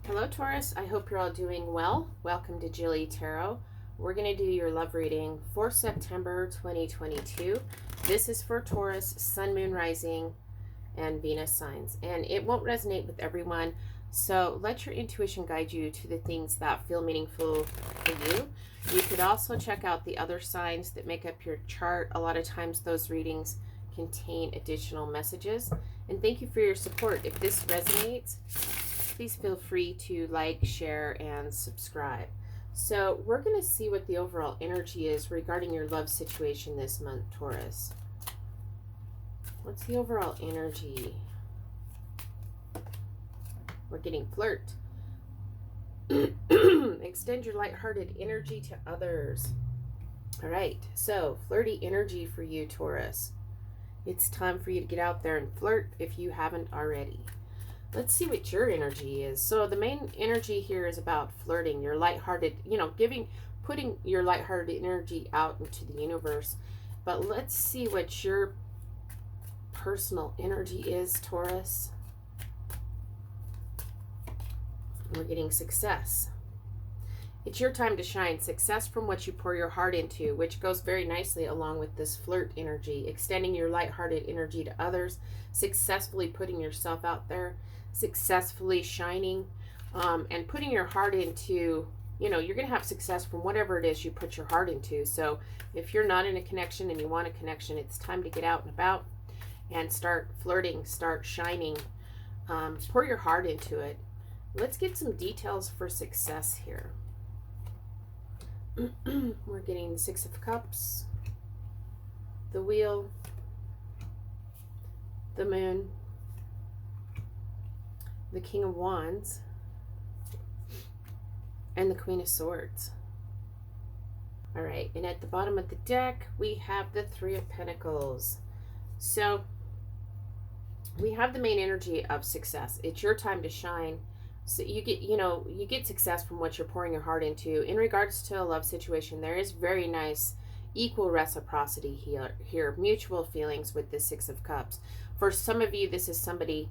Hello, Taurus. I hope you're all doing well. Welcome to JilleTarot. We're going to do your love reading for September 2022. This is for Taurus, Sun, Moon, Rising, and Venus signs. And it won't resonate with everyone, so let your intuition guide you to the things that feel meaningful for you. You could also check out the other signs that make up your chart. A lot of times those readings contain additional messages. And thank you for your support. If this resonates, please feel free to like, share, and subscribe. So we're going to see what the overall energy is regarding your love situation this month, Taurus. What's the overall energy? We're getting flirt. Extend your lighthearted energy to others. All right, so flirty energy for you, Taurus. It's time for you to get out there and flirt if you haven't already. Let's see what your energy is. So the main energy here is about flirting, your lighthearted, putting your lighthearted energy out into the universe. But let's see what your personal energy is, Taurus. We're getting success. It's your time to shine. Success from what you pour your heart into, which goes very nicely along with this flirt energy. Extending your lighthearted energy to others, successfully putting yourself out there, successfully shining, and putting your heart into, you're going to have success from whatever it is you put your heart into. So if you're not in a connection and you want a connection, it's time to get out and about and start flirting, start shining. Pour your heart into it. Let's get some details for success here. We're getting the Six of Cups, the Wheel, the Moon, the King of Wands, and the Queen of Swords. All right, and at the bottom of the deck, we have the Three of Pentacles. So we have the main energy of success. It's your time to shine. So you get success from what you're pouring your heart into. In regards to a love situation, there is very nice equal reciprocity here, mutual feelings with the Six of Cups. For some of you, this is somebody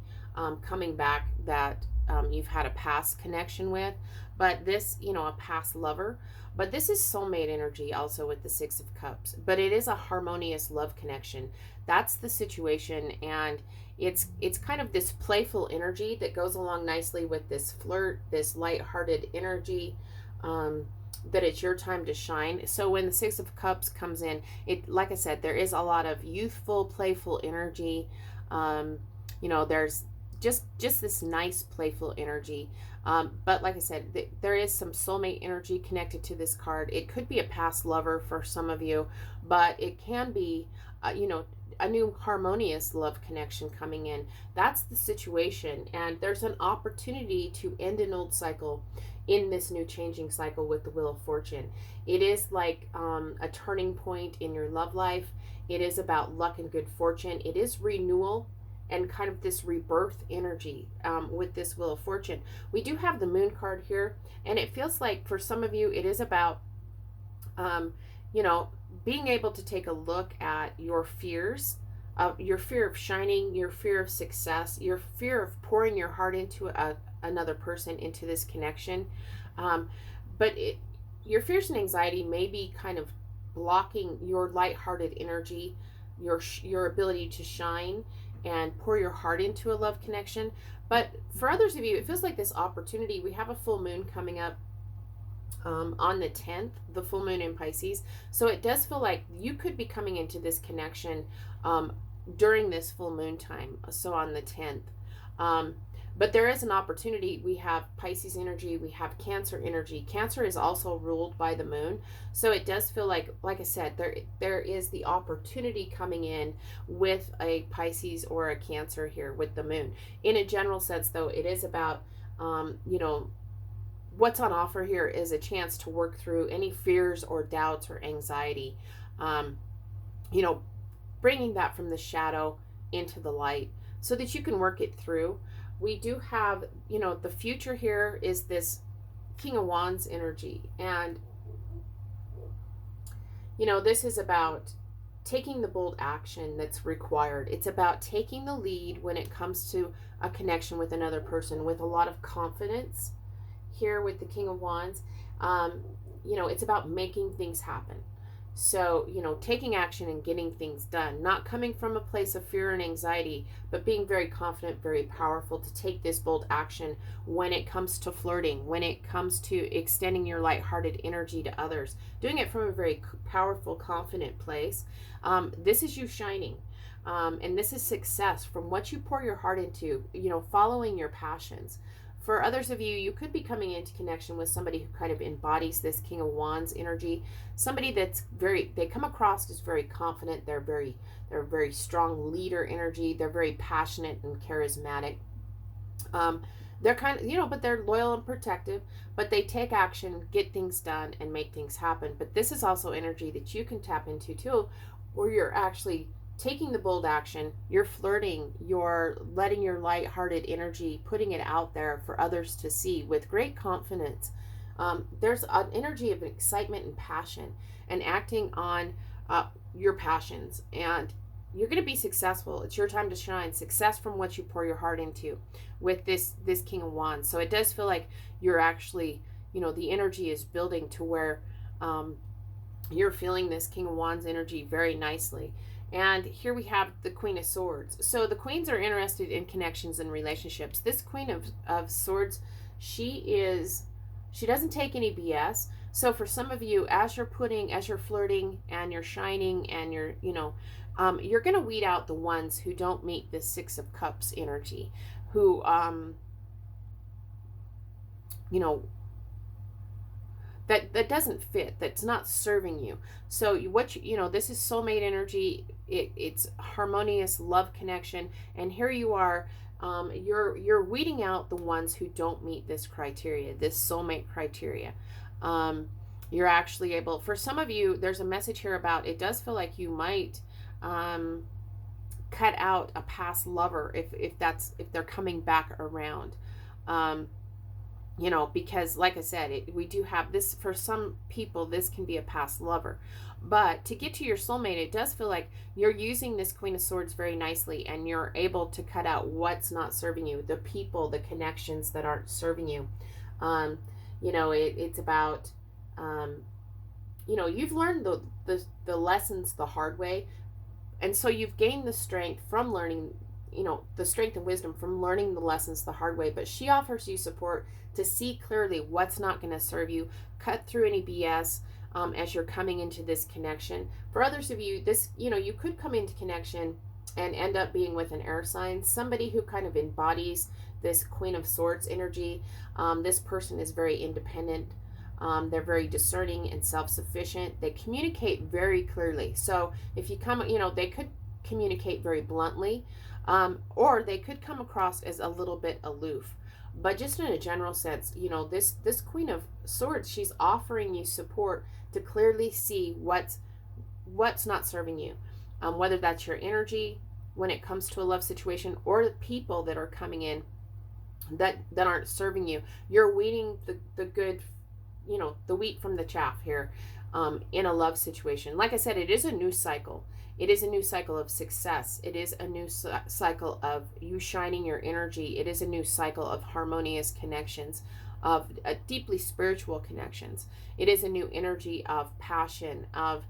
coming back that you've had a past connection with, but this, a past lover. But this is soulmate energy also with the Six of Cups. But it is a harmonious love connection. That's the situation, and it's kind of this playful energy that goes along nicely with this flirt, this lighthearted energy, that it's your time to shine. So when the Six of Cups comes in, like I said, there is a lot of youthful, playful energy. There's just this nice playful energy. But like I said, there is some soulmate energy connected to this card. It could be a past lover for some of you, but it can be, a new harmonious love connection coming in. That's the situation. And there's an opportunity to end an old cycle in this new changing cycle with the Wheel of Fortune. It is like a turning point in your love life. It is about luck and good fortune. It is renewal and kind of this rebirth energy with this Wheel of Fortune. We do have the Moon card here, and it feels like for some of you, it is about, being able to take a look at your fears, your fear of shining, your fear of success, your fear of pouring your heart into another person, into this connection. But your fears and anxiety may be kind of blocking your lighthearted energy, your ability to shine and pour your heart into a love connection. But for others of you, it feels like this opportunity. We have a full moon coming up on the 10th, the full moon in Pisces. So it does feel like you could be coming into this connection during this full moon time, so on the 10th. But there is an opportunity. We have Pisces energy, we have Cancer energy. Cancer is also ruled by the moon. So it does feel like I said, there is the opportunity coming in with a Pisces or a Cancer here with the moon. In a general sense, though, it is about, what's on offer here is a chance to work through any fears or doubts or anxiety, bringing that from the shadow into the light so that you can work it through. We do have, the future here is this King of Wands energy. And, this is about taking the bold action that's required. It's about taking the lead when it comes to a connection with another person with a lot of confidence here with the King of Wands, you know, it's about making things happen. So, you know, taking action and getting things done, not coming from a place of fear and anxiety, but being very confident, very powerful to take this bold action when it comes to flirting, when it comes to extending your lighthearted energy to others, doing it from a very powerful, confident place. This is you shining. And this is success from what you pour your heart into, you know, following your passions. For others of you, you could be coming into connection with somebody who kind of embodies this King of Wands energy. Somebody that's they come across as very confident. They're very strong leader energy. They're very passionate and charismatic. They're kind of, you know, but they're loyal and protective, but they take action, get things done, and make things happen. But this is also energy that you can tap into too, where you're actually taking the bold action, you're flirting, you're letting your light-hearted energy, putting it out there for others to see with great confidence. There's an energy of excitement and passion and acting on your passions, and you're going to be successful. It's your time to shine. Success from what you pour your heart into with this King of Wands. So it does feel like you're actually, you know, the energy is building to where you're feeling this King of Wands energy very nicely. And here we have the Queen of Swords. So the queens are interested in connections and relationships. This Queen of Swords, she doesn't take any BS. So for some of you, as you're flirting and you're shining and you're, you know, you're going to weed out the ones who don't meet the Six of Cups energy, who, you know, that doesn't fit, that's not serving you. So you know, this is soulmate energy. It's harmonious love connection, and here you are, you're weeding out the ones who don't meet this criteria, this soulmate criteria. You're actually able, for some of you, there's a message here about, it does feel like you might cut out a past lover if they're coming back around. You know, because like I said, we do have this, for some people, this can be a past lover. But to get to your soulmate, it does feel like you're using this Queen of Swords very nicely, and you're able to cut out what's not serving you, the people, the connections that aren't serving you. You know, it's about, you know, you've learned the lessons the hard way. And so you've gained the strength from learning, you know, the strength and wisdom from learning the lessons the hard way. But she offers you support to see clearly what's not going to serve you, cut through any BS as you're coming into this connection. For others of you, this, you know, you could come into connection and end up being with an air sign, somebody who kind of embodies this Queen of Swords energy. This person is very independent. They're very discerning and self-sufficient. They communicate very clearly. So if you come, you know, they could communicate very bluntly, or they could come across as a little bit aloof. But just in a general sense, you know, this Queen of Swords, she's offering you support to clearly see what's not serving you, whether that's your energy when it comes to a love situation, or the people that are coming in that aren't serving you. You're weeding the good, you know, the wheat from the chaff here, in a love situation. Like I said, it is a new cycle. It is a new cycle of success. It is a new cycle of you shining your energy. It is a new cycle of harmonious connections, of deeply spiritual connections. It is a new energy of passion, of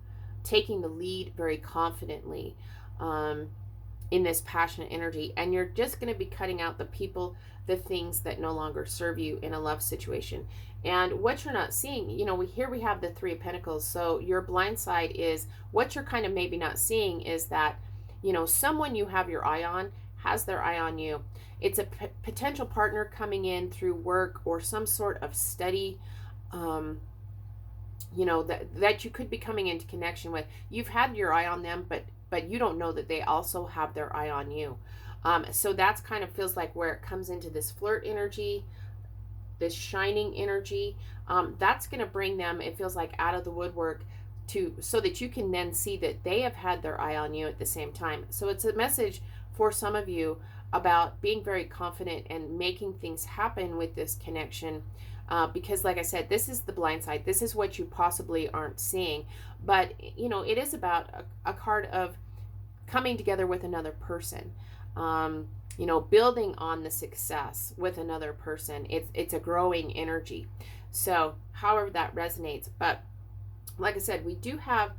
taking the lead very confidently in this passionate energy. And you're just going to be cutting out the people, the things that no longer serve you in a love situation. And what you're not seeing, you know, we have the Three of Pentacles. So your blind side is, what you're kind of maybe not seeing is that, you know, someone you have your eye on has their eye on you. It's a potential partner coming in through work or some sort of study, you know, that you could be coming into connection with. You've had your eye on them, but you don't know that they also have their eye on you. So that's kind of feels like where it comes into this flirt energy, this shining energy. That's going to bring them, it feels like, out of the woodwork so that you can then see that they have had their eye on you at the same time. So it's a message for some of you about being very confident and making things happen with this connection. Because like I said, this is the blind side. This is what you possibly aren't seeing. But, you know, it is about a card of coming together with another person. you know, building on the success with another person. It's a growing energy. So however that resonates. But like I said, we do have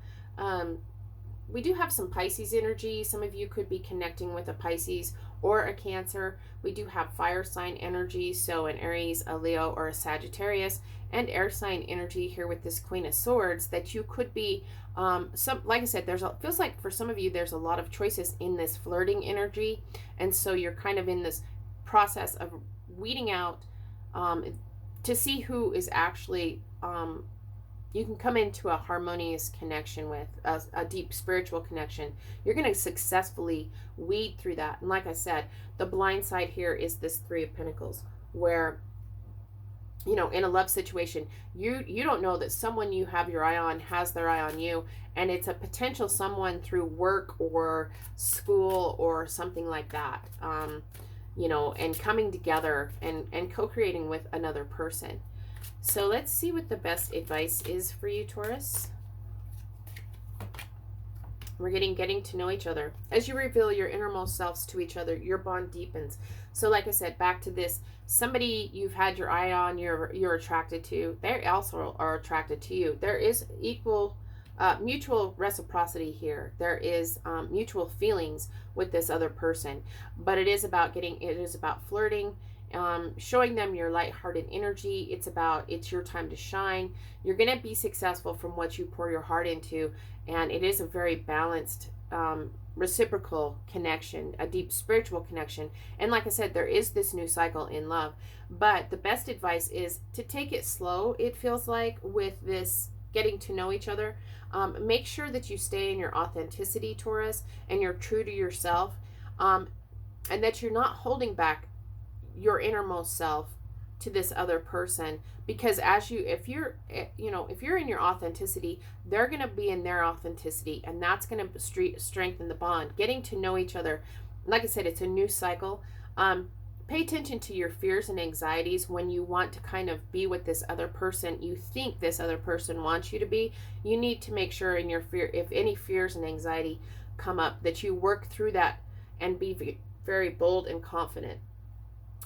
some Pisces energy. Some of you could be connecting with a Pisces or a Cancer. We do have fire sign energy, so an Aries, a Leo, or a Sagittarius, and air sign energy here with this Queen of Swords, that you could be like I said, feels like for some of you there's a lot of choices in this flirting energy, and so you're kind of in this process of weeding out to see who is actually you can come into a harmonious connection with, a deep spiritual connection. You're going to successfully weed through that. And like I said, the blind side here is this Three of Pentacles, where, you know, in a love situation, you don't know that someone you have your eye on has their eye on you, and it's a potential someone through work or school or something like that, you know, and coming together and co-creating with another person. So let's see what the best advice is for you, Taurus. We're getting to know each other. As you reveal your innermost selves to each other, your bond deepens. So like I said, back to this, somebody you've had your eye on, you're attracted to, they also are attracted to you. There is equal mutual reciprocity here. There is mutual feelings with this other person, but it is about flirting, showing them your lighthearted energy. It's your time to shine. You're going to be successful from what you pour your heart into, and it is a very balanced, reciprocal connection, a deep spiritual connection. And like I said, there is this new cycle in love, but the best advice is to take it slow. It feels like with this getting to know each other, make sure that you stay in your authenticity, Taurus, and you're true to yourself, and that you're not holding back your innermost self to this other person, because if you're in your authenticity, they're going to be in their authenticity, and that's going to strengthen the bond. Getting to know each other, like I said, it's a new cycle. Pay attention to your fears and anxieties when you want to kind of be with this other person. You think this other person wants you to be. You need to make sure in your fear, if any fears and anxiety come up, that you work through that and be very bold and confident.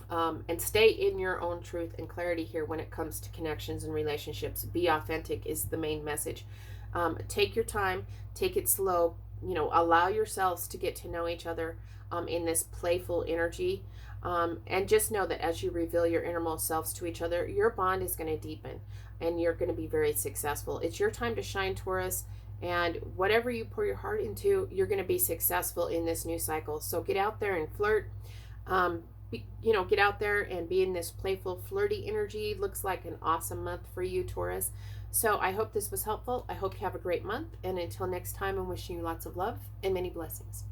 And stay in your own truth and clarity here when it comes to connections and relationships. Be authentic is the main message. Take your time, take it slow, allow yourselves to get to know each other in this playful energy. And just know that as you reveal your innermost selves to each other, your bond is going to deepen and you're going to be very successful. It's your time to shine, Taurus, and whatever you pour your heart into, you're going to be successful in this new cycle. So get out there and flirt. Get out there and be in this playful, flirty energy. Looks like an awesome month for you, Taurus. So I hope this was helpful. I hope you have a great month. And until next time, I'm wishing you lots of love and many blessings.